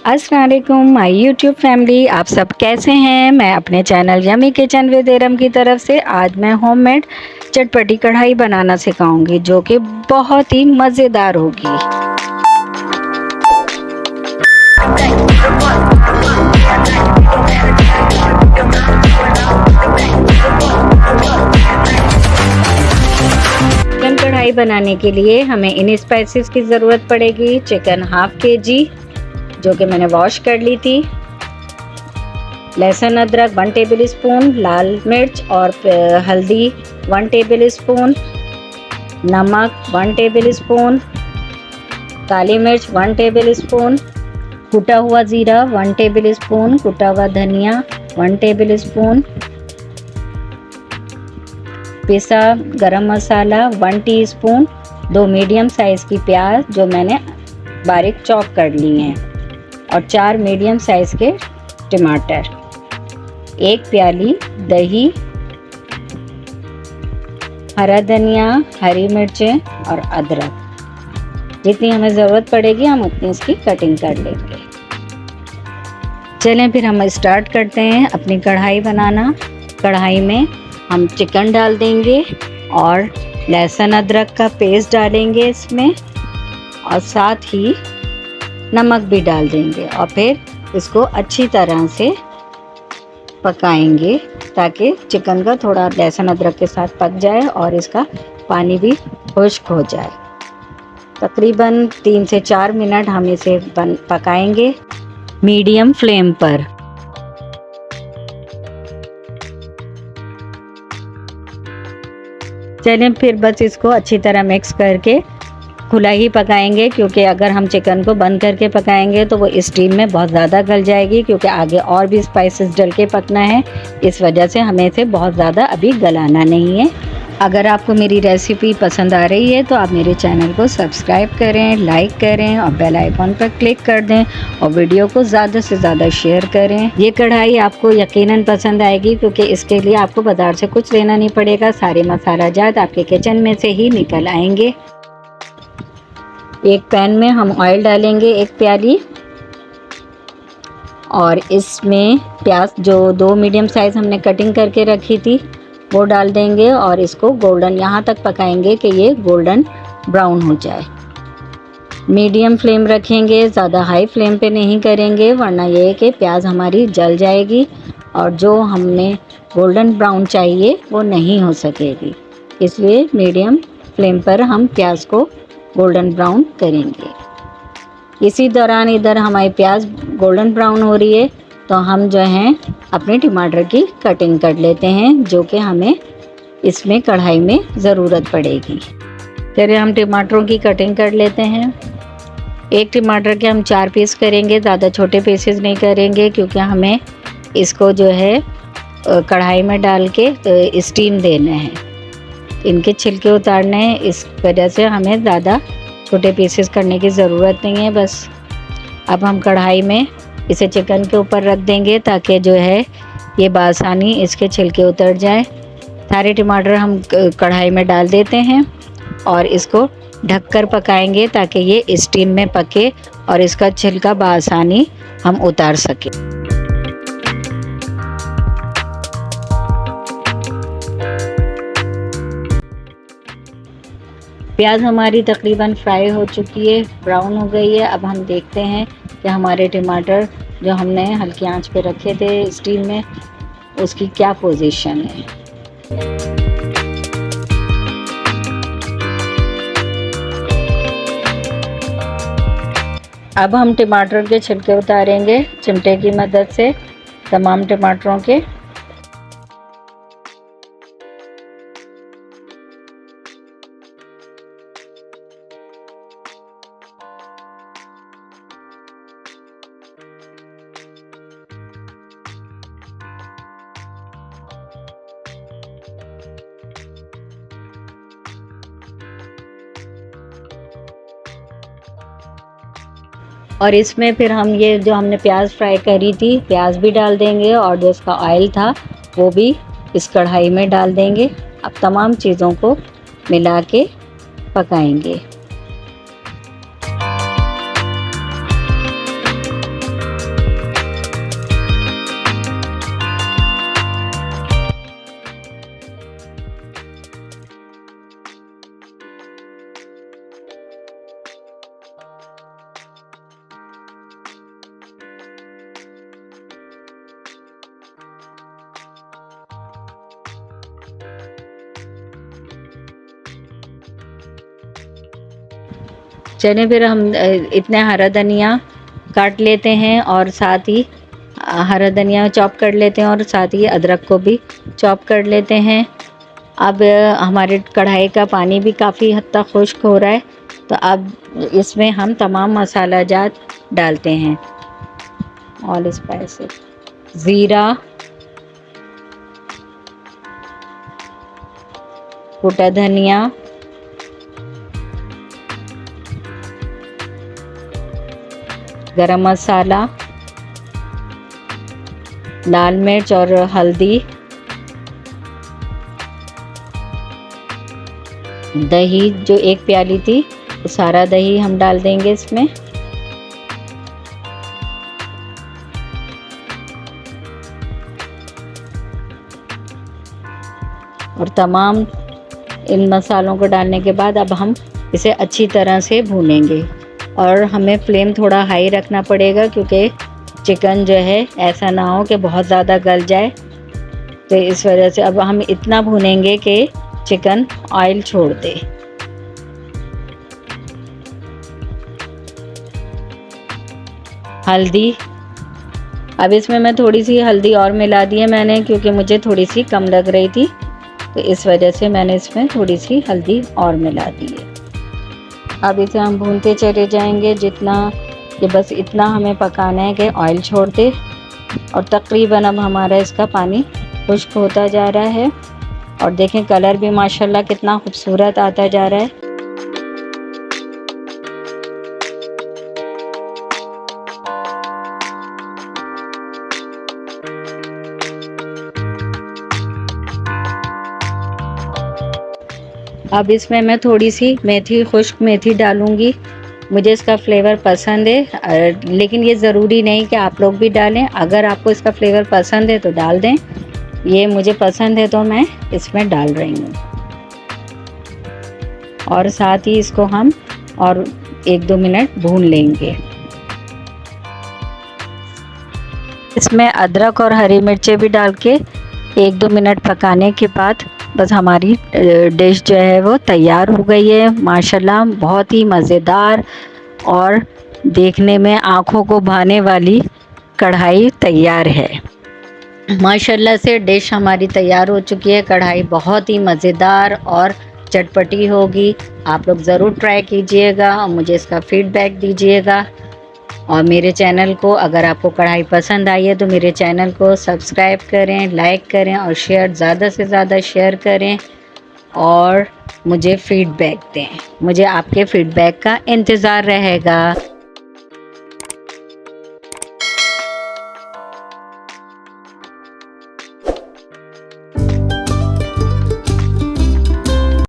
अस्सलाम वालेकुम my YouTube family, आप सब कैसे हैं। मैं अपने चैनल यमी किचन विद एरम की तरफ से आज मैं होममेड चटपटी कढ़ाई बनाना सिखाऊंगी जो कि बहुत ही मज़ेदार होगी। चिकन कढ़ाई बनाने के लिए हमें इन स्पाइसेस की ज़रूरत पड़ेगी। चिकन हाफ केजी जो कि मैंने वॉश कर ली थी, लहसुन अदरक 1 टेबल स्पून, लाल मिर्च और हल्दी 1 टेबल स्पून, नमक 1 टेबल स्पून, काली मिर्च 1 टेबल स्पून, कुटा हुआ ज़ीरा 1 टेबल स्पून, कुटा हुआ धनिया 1 टेबल स्पून, पिसा गरम मसाला 1 टीस्पून, 2 मीडियम साइज़ की प्याज जो मैंने बारीक चॉप कर ली हैं और 4 मीडियम साइज़ के टमाटर, 1 प्याली दही, हरा धनिया, हरी मिर्चें और अदरक। जितनी हमें ज़रूरत पड़ेगी हम उतनी इसकी कटिंग कर लेंगे। चलें फिर हम स्टार्ट करते हैं अपनी कढ़ाई बनाना। कढ़ाई में हम चिकन डाल देंगे और लहसुन अदरक का पेस्ट डालेंगे इसमें और साथ ही नमक भी डाल देंगे और फिर इसको अच्छी तरह से पकाएंगे ताकि चिकन का थोड़ा लहसुन अदरक के साथ पक जाए और इसका पानी भी खुश्क हो जाए। तकरीबन 3 से 4 मिनट हम इसे पकाएंगे मीडियम फ्लेम पर। चलें फिर बस इसको अच्छी तरह मिक्स करके खुला ही पकाएंगे, क्योंकि अगर हम चिकन को बंद करके पकाएंगे तो वो स्टीम में बहुत ज़्यादा गल जाएगी, क्योंकि आगे और भी स्पाइसेस डल के पकना है। इस वजह से हमें इसे बहुत ज़्यादा अभी गलाना नहीं है। अगर आपको मेरी रेसिपी पसंद आ रही है तो आप मेरे चैनल को सब्सक्राइब करें, लाइक करें और बेल आइकॉन पर क्लिक कर दें और वीडियो को ज़्यादा से ज़्यादा शेयर करें। ये कढ़ाई आपको यकीनन पसंद आएगी, क्योंकि इसके लिए आपको बाज़ार से कुछ लेना नहीं पड़ेगा। सारे मसाला जात आपके किचन में से ही निकल आएंगे। एक पैन में हम ऑयल डालेंगे 1 प्याली और इसमें प्याज जो 2 मीडियम साइज़ हमने कटिंग करके रखी थी वो डाल देंगे और इसको गोल्डन यहाँ तक पकाएंगे कि ये गोल्डन ब्राउन हो जाए। मीडियम फ्लेम रखेंगे, ज़्यादा हाई फ्लेम पे नहीं करेंगे, वरना ये है कि प्याज हमारी जल जाएगी और जो हमने गोल्डन ब्राउन चाहिए वो नहीं हो सकेगी। इसलिए मीडियम फ्लेम पर हम प्याज को गोल्डन ब्राउन करेंगे। इसी दौरान इधर हमारी प्याज गोल्डन ब्राउन हो रही है तो हम जो हैं अपने टमाटर की कटिंग कर लेते हैं, जो कि हमें इसमें कढ़ाई में ज़रूरत पड़ेगी। चलिए हम टमाटरों की कटिंग कर लेते हैं। एक टमाटर के हम 4 पीस करेंगे, ज़्यादा छोटे पीसेस नहीं करेंगे, क्योंकि हमें इसको जो है कढ़ाई में डाल के स्टीम देना है, इनके छिलके उतारने हैं। इस वजह से हमें ज़्यादा छोटे पीसेस करने की ज़रूरत नहीं है। बस अब हम कढ़ाई में इसे चिकन के ऊपर रख देंगे ताकि जो है ये बासानी इसके छिलके उतर जाए। सारे टमाटर हम कढ़ाई में डाल देते हैं और इसको ढककर पकाएंगे ताकि ये स्टीम में पके और इसका छिलका बासानी हम उतार सकें। प्याज हमारी तकरीबन फ्राई हो चुकी है, ब्राउन हो गई है। अब हम देखते हैं कि हमारे टमाटर जो हमने हल्की आंच पे रखे थे स्टीम में उसकी क्या पोजीशन है। अब हम टमाटर के छिलके उतारेंगे चिमटे की मदद से तमाम टमाटरों के। और इसमें फिर हम ये जो हमने प्याज फ्राई करी थी प्याज भी डाल देंगे और जो इसका ऑयल था वो भी इस कढ़ाई में डाल देंगे। अब तमाम चीज़ों को मिला के पकाएंगे। चलिए फिर हम इतने हरा धनिया काट लेते हैं और साथ ही हरा धनिया चॉप कर लेते हैं और साथ ही अदरक को भी चॉप कर लेते हैं। अब हमारे कढ़ाई का पानी भी काफ़ी हद तक खुश्क हो रहा है, तो अब इसमें हम तमाम मसाला जात डालते हैं। ऑल स्पाइसेस, ज़ीरा, कुटा धनिया, गरम मसाला, लाल मिर्च और हल्दी, दही जो 1 प्याली थी, तो सारा दही हम डाल देंगे इसमें। और तमाम इन मसालों को डालने के बाद अब हम इसे अच्छी तरह से भूनेंगे और हमें फ्लेम थोड़ा हाई रखना पड़ेगा, क्योंकि चिकन जो है ऐसा ना हो कि बहुत ज़्यादा गल जाए। तो इस वजह से अब हम इतना भूनेंगे कि चिकन ऑयल छोड़ दे। हल्दी, अब इसमें मैं थोड़ी सी हल्दी और मिला दी है मैंने, क्योंकि मुझे थोड़ी सी कम लग रही थी, तो इस वजह से मैंने इसमें थोड़ी सी हल्दी और मिला दी है। अब इसे हम भूनते चले जाएंगे जितना कि बस इतना हमें पकाना है कि ऑयल छोड़ दे। और तकरीबन अब हमारा इसका पानी खुश्क होता जा रहा है और देखें कलर भी माशाल्लाह कितना खूबसूरत आता जा रहा है। अब इसमें मैं थोड़ी सी मेथी, खुश्क मेथी डालूँगी। मुझे इसका फ्लेवर पसंद है, लेकिन ये ज़रूरी नहीं कि आप लोग भी डालें। अगर आपको इसका फ्लेवर पसंद है तो डाल दें। ये मुझे पसंद है तो मैं इसमें डाल रही हूँ। और साथ ही इसको हम और 1-2 मिनट भून लेंगे। इसमें अदरक और हरी मिर्चें भी डाल के 1-2 मिनट पकाने के बाद बस हमारी डिश जो है वो तैयार हो गई है। माशाल्लाह बहुत ही मज़ेदार और देखने में आँखों को भाने वाली कढ़ाई तैयार है। माशाल्लाह से डिश हमारी तैयार हो चुकी है। कढ़ाई बहुत ही मज़ेदार और चटपटी होगी। आप लोग ज़रूर ट्राई कीजिएगा और मुझे इसका फ़ीडबैक दीजिएगा। और मेरे चैनल को, अगर आपको कढ़ाई पसंद आई है तो मेरे चैनल को सब्सक्राइब करें, लाइक करें और शेयर ज़्यादा से ज़्यादा शेयर करें और मुझे फ़ीडबैक दें। मुझे आपके फ़ीडबैक का इंतज़ार रहेगा।